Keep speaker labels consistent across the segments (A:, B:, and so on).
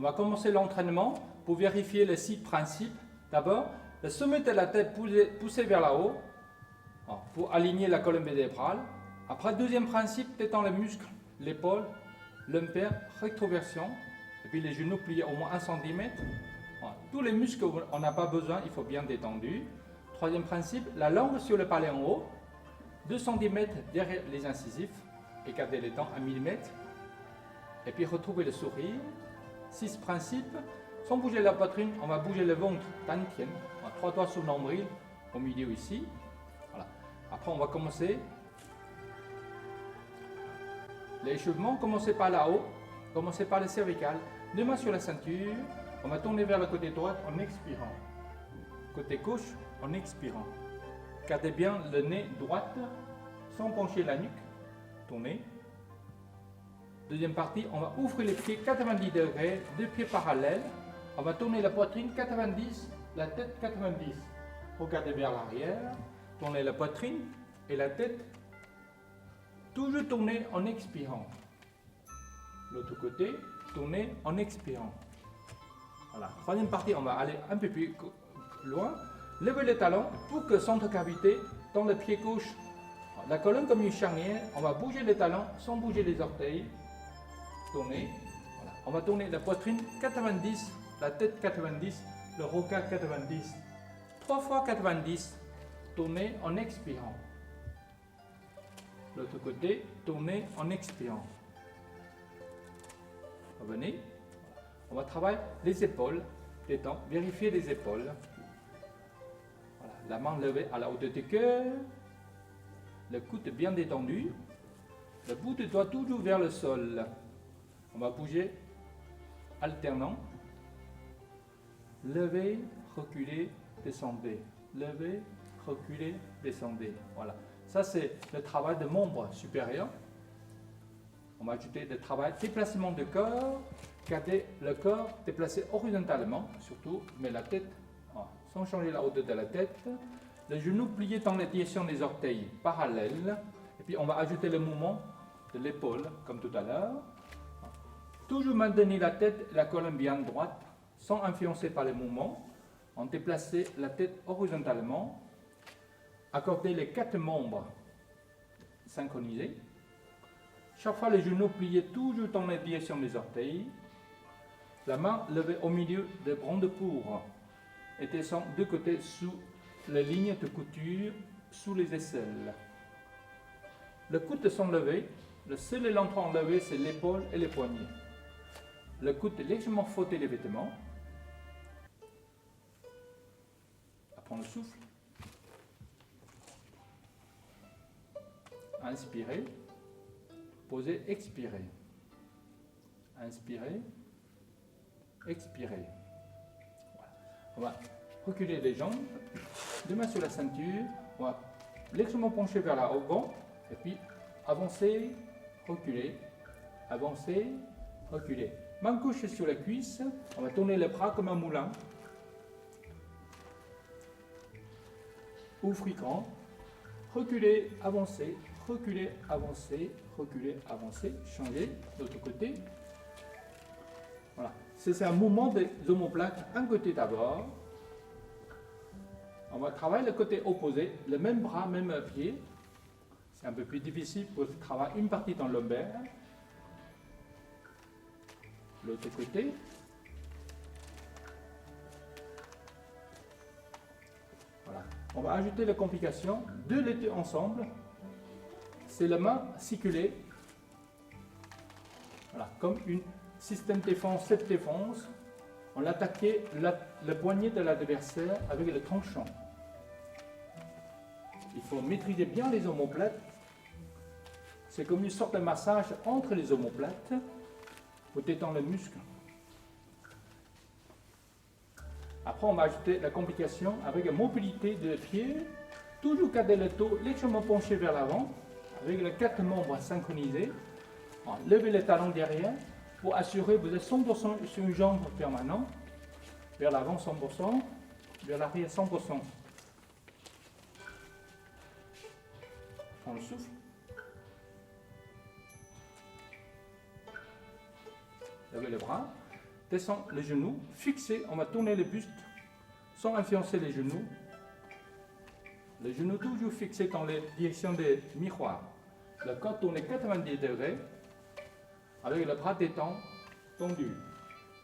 A: On va commencer l'entraînement pour vérifier les 6 principes. D'abord, le sommet de la tête poussé vers la haut pour aligner la colonne vertébrale. Après, deuxième principe, détendre les muscles, l'épaule, lombaire, rétroversion. Et puis les genoux pliés au moins 1 cm. Tous les muscles on n'a pas besoin, il faut bien détendu. Troisième principe, la langue sur le palais en haut, 2 cm derrière les incisifs, et garder les dents à 1 mm. Et puis retrouver le sourire. 6 principes, sans bouger la poitrine, on va bouger le ventre, dantian, 3 doigts sur le nombril, au milieu ici. Voilà. Après on va commencer l'échauffement, commencer par là-haut, commencer par les cervicales, 2 mains sur la ceinture, on va tourner vers le côté droit en expirant, côté gauche en expirant. Gardez bien le nez droit, sans pencher la nuque, tournez. Deuxième partie, on va ouvrir les pieds 90 degrés, 2 pieds parallèles. On va tourner la poitrine 90, la tête 90. Regardez vers l'arrière, tournez la poitrine et la tête. Toujours tourner en expirant. L'autre côté, tourner en expirant. Voilà. Troisième partie, on va aller un peu plus loin. Levez les talons pour que centre cavité dans le pied gauche. La colonne comme une charnière, on va bouger les talons sans bouger les orteils. Tourner. Voilà. On va tourner la poitrine 90, la tête 90, le regard 90. 3 fois 90. Tourner en expirant. L'autre côté, tourner en expirant. Revenez. On va travailler les épaules, détendre, vérifier les épaules. Voilà. La main levée à la hauteur du cœur. Le coude bien détendu. Le bout du doigt toujours vers le sol. On va bouger, alternant. Levez, reculez, descendez. Levez, reculez, descendez. Voilà. Ça, c'est le travail de membre supérieur. On va ajouter le travail déplacement du corps. Gardez le corps déplacé horizontalement, surtout, mais la tête, sans changer la hauteur de la tête. Les genoux pliés dans la direction des orteils parallèles. Et puis, on va ajouter le mouvement de l'épaule, comme tout à l'heure. Toujours maintenir la tête et la colonne bien droite, sans influencer par les mouvements. On déplace la tête horizontalement. Accorder les 4 membres synchronisés. Chaque fois, les genoux pliés toujours dans la direction des orteils. La main levée au milieu des bras de pourpre et descend de côté sous les lignes de couture, sous les aisselles. Le coude sont levés. Le seul élément levé, c'est l'épaule et les poignets. Le coude est légèrement frotté les vêtements. Après le souffle. Inspirez. Posez, expirez. Inspirez. Expirez. Voilà. On va reculer les jambes. 2 mains sur la ceinture. On va légèrement pencher vers l'avant. Et puis avancer, reculer. Avancer, reculer. Main gauche sur la cuisse, on va tourner les bras comme un moulin. Ouvrez grand. Reculer, avancer, reculer, avancer, reculer, avancer. Changer de l'autre côté. Voilà. C'est un mouvement des omoplates. Un côté d'abord. On va travailler le côté opposé. Le même bras, même pied. C'est un peu plus difficile pour travailler une partie dans le lombaire. L'autre côté. Voilà. On va ajouter la complication. 2 les deux ensemble. C'est la main circulée. Voilà. Comme un système défense, cette défense. On attaquait le poignet de l'adversaire avec le tranchant. Il faut maîtriser bien les omoplates. C'est comme une sorte de massage entre les omoplates. Pour détendre le muscle. Après, on va ajouter la complication avec la mobilité de pied. Toujours garder le dos légèrement penché vers l'avant, avec les 4 membres synchronisés. Levez les talons derrière pour assurer que vous êtes 100% sur une jambe permanente. Vers l'avant 100%, vers l'arrière 100%. On le souffle. Levez les bras. descend les genoux, fixé, on va tourner le buste sans influencer les genoux. Les genoux toujours fixés dans les directions des miroirs. Le corps tourné 90 degrés avec le bras détend, tendu,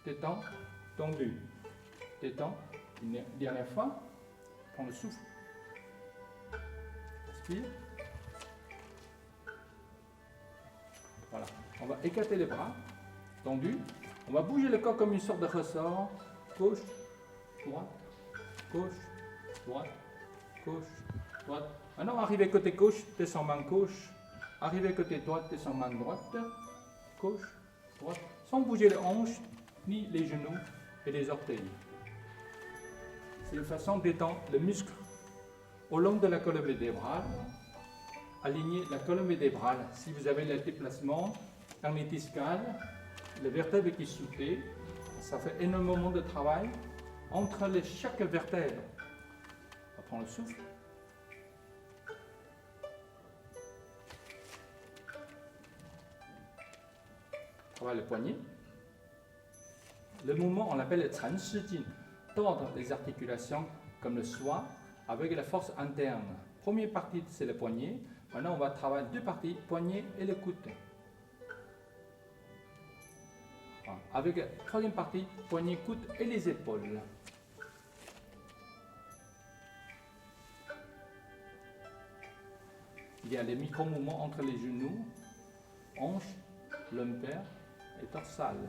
A: détend, tendu, détend. Une dernière fois, prends le souffle. Inspire. Voilà. On va écarter les bras, tendus. On va bouger le corps comme une sorte de ressort. Gauche, droite, gauche, droite, gauche, droite. Maintenant, arrivé côté gauche, descend main gauche. Arrivé côté droite, descend main droite. Gauche, droite. Sans bouger les hanches, ni les genoux et les orteils. C'est une façon d'étendre le muscle au long de la colonne vertébrale. Alignez la colonne vertébrale. Si vous avez le déplacement hernie discale, les vertèbres qui sautent, ça fait énormément de travail entre chaque vertèbre. On prend le souffle. Travaille le poignet. Le mouvement, on l'appelle le Chan Shi Jin, tordre les articulations comme le soie avec la force interne. Première partie, c'est le poignet. Maintenant, on va travailler deux parties, poignet et le coude. Avec la troisième partie, poignet, coude et les épaules. Il y a les micro-mouvements entre les genoux, hanches, lombaires et dorsales.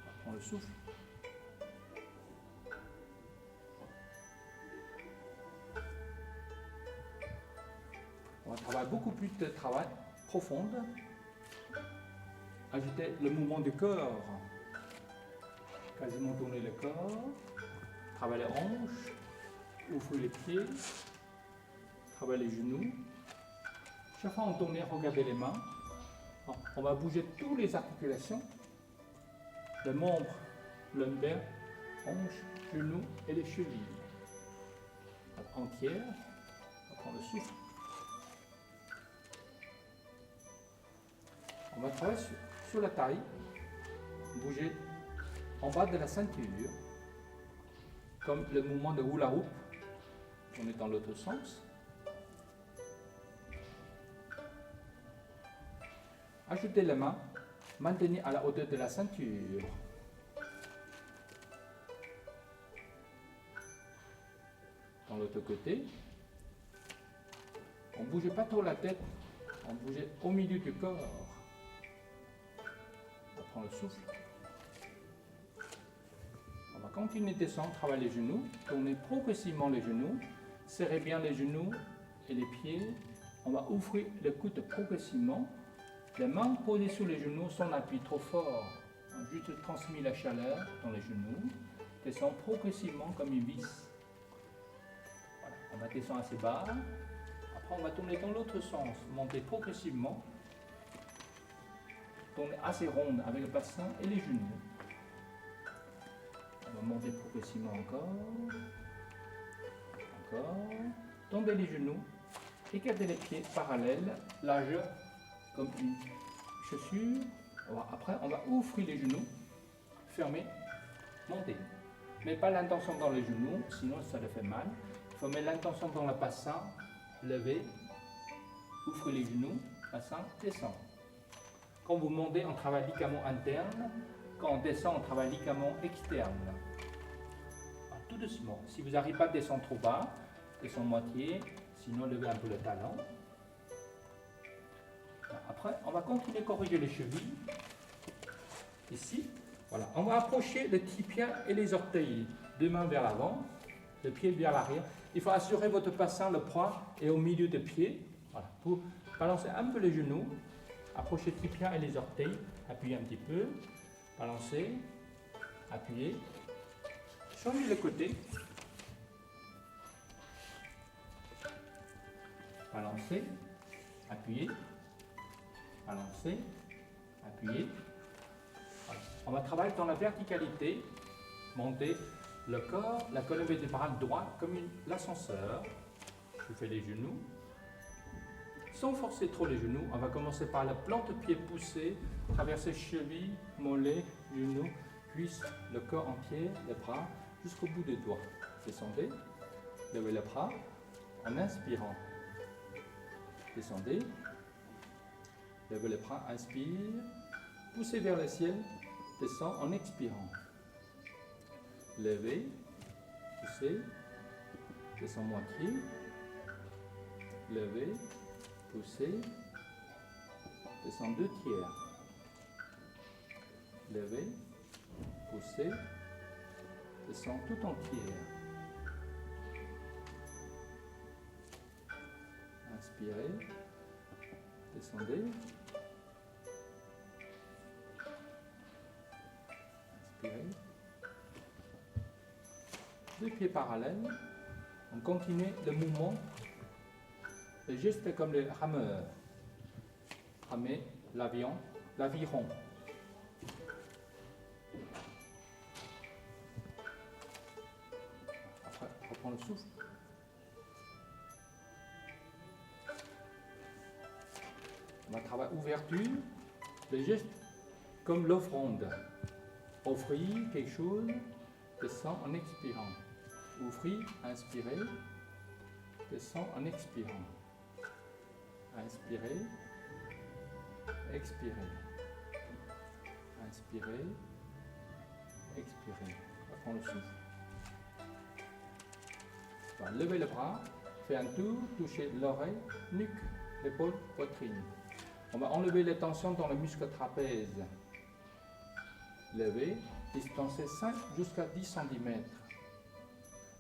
A: On prend le souffle. On va travailler beaucoup plus de travail profond. Ajouter le mouvement du corps. Quasiment tourner le corps. Travailler les hanches. Ouvrir les pieds. Travailler les genoux. Chaque fois on tourne, regardez les mains. On va bouger toutes les articulations. Les membres, lombaires, hanches, genoux et les chevilles. Entière. On prend le souffle. On va travailler sur la taille, bouger en bas de la ceinture, comme le mouvement de hula hoop. On est dans l'autre sens. Ajoutez les mains, maintenez à la hauteur de la ceinture. Dans l'autre côté, on ne bouge pas trop la tête, on bouge au milieu du corps. On prend le souffle. On va continuer de descendre, travailler les genoux, tourner progressivement les genoux, serrez bien les genoux et les pieds. On va ouvrir le coude progressivement. Les mains posées sur les genoux sans appui trop fort. On a juste transmis la chaleur dans les genoux. Descend progressivement comme une vis. Voilà. On va descendre assez bas. Après, on va tourner dans l'autre sens, monter progressivement. Tourner assez ronde avec le bassin et les genoux. On va monter progressivement encore. Encore. Tomber les genoux. Écarter les pieds parallèles, largeur comme une chaussure. Après, on va ouvrir les genoux, fermer, monter. Mais pas l'intention dans les genoux, sinon ça le fait mal. Il faut mettre l'intention dans le bassin, lever, ouvrir les genoux, bassin, descend. Quand vous montez, on travaille ligament interne. Quand on descend, on travaille ligament externe. Alors, tout doucement. Si vous n'arrivez pas à descendre trop bas, descendre moitié, sinon levez un peu le talon. Après, on va continuer à corriger les chevilles. Ici, voilà. On va approcher le tibia et les orteils. Deux mains vers l'avant, le pied vers l'arrière. Il faut assurer votre bassin, le poids est au milieu des pieds. Voilà. Pour balancer un peu les genoux, approcher le tibia et les orteils. Appuyez un petit peu. Balancer, appuyez. Changez le côté. Balancer, appuyez. Balancer, appuyer. Voilà. On va travailler dans la verticalité, monter le corps, la colonne vertébrale droite comme l'ascenseur. Je fais les genoux. sans forcer trop les genoux. On va commencer par la plante de pied poussée, traverser cheville, mollet, genou, cuisse, le corps entier, les bras, jusqu'au bout des doigts. Descendez, levez les bras en inspirant. Descendez, levez les bras, inspire, poussez vers le ciel, descend en expirant. Levez, poussez, descend moitié, levez, poussez, descend 2 tiers. Levez, poussez, descend tout entière. Inspirez, descendez. Inspirez. 2 pieds parallèles. On continue le mouvement. Le geste comme le rameur. Ramer l'aviron. Après, reprends le souffle. On va travailler ouverture. Le geste comme l'offrande. Offrir quelque chose, descend en expirant. Ouvrir, inspirez, descend en expirant. Inspirez, expirez. Inspirez, expirez. On prend le souffle. On va lever le bras, faire un tour, toucher l'oreille, nuque, l'épaule, poitrine. On va enlever les tensions dans le muscle trapèze. Levez, distancez 5 jusqu'à 10 cm.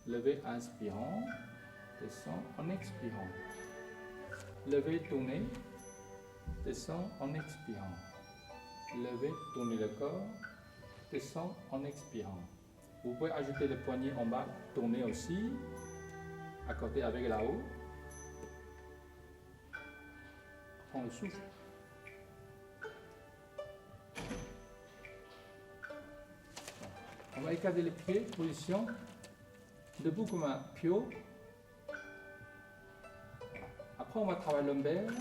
A: Levez, inspirant, descend en expirant. Levez, tournez, descend en expirant. Levez, tournez le corps, descend en expirant. Vous pouvez ajouter les poignets en bas, tourner aussi, accorder avec là-haut. Prends le souffle. On va écarter les pieds, position, debout comme un piot. Après, on va travailler l'ombaire.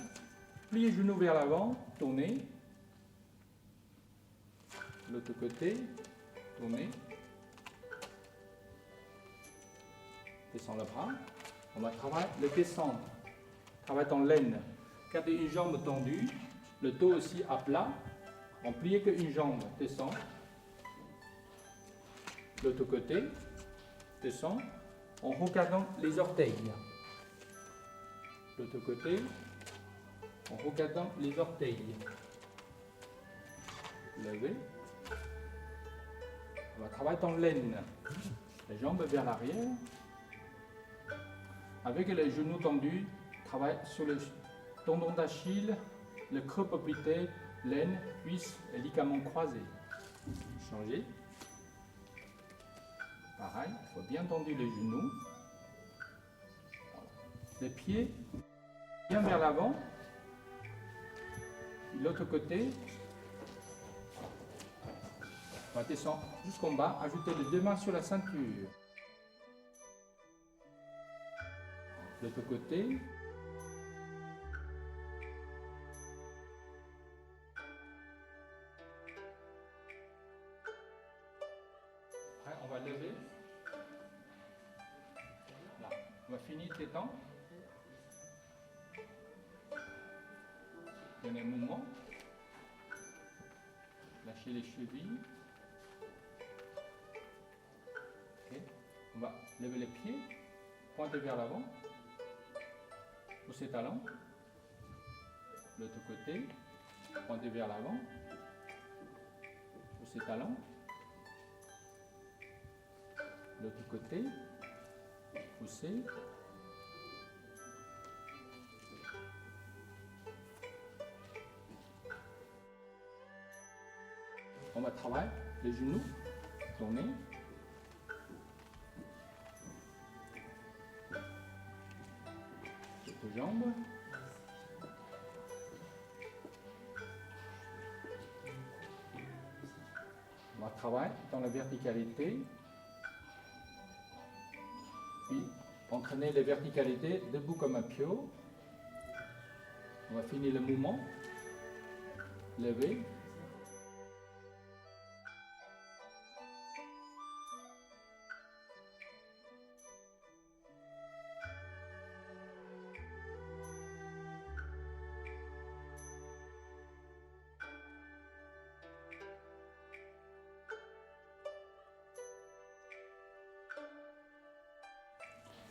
A: Pliez les genoux vers l'avant, tournez. L'autre côté, tournez. Descends le bras. On va travailler le descendre. Travaille en laine. Gardez une jambe tendue, le dos aussi à plat. On plie qu'une jambe, descend. L'autre côté, descend, en regardant les orteils. L'autre côté, en regardant les orteils. Levez. On va travailler en laine. Les jambes vers l'arrière. Avec les genoux tendus, travaille sur le tendon d'Achille, le creux poplité, l'aine, cuisse et ligaments croisés. Changez. Pareil, il faut bien tendre les genoux. Voilà. Les pieds bien vers l'avant. L'autre côté. On va descendre jusqu'en bas. Ajoutez les 2 mains sur la ceinture. L'autre côté. Après, on va lever. Là. On va finir tes temps. Prenez un mouvement. Lâchez les chevilles. Okay. On va lever les pieds. Pointer vers l'avant. Poussez talons. L'autre côté. Pointer vers l'avant. Poussez talons. L'autre côté. Poussez. On va travailler les genoux, tourner. Les jambes. On va travailler dans la verticalité. Puis entraîner les verticalités debout comme un piot. On va finir le mouvement. Lever.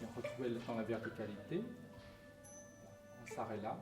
A: Et retrouver dans la verticalité. On s'arrête là.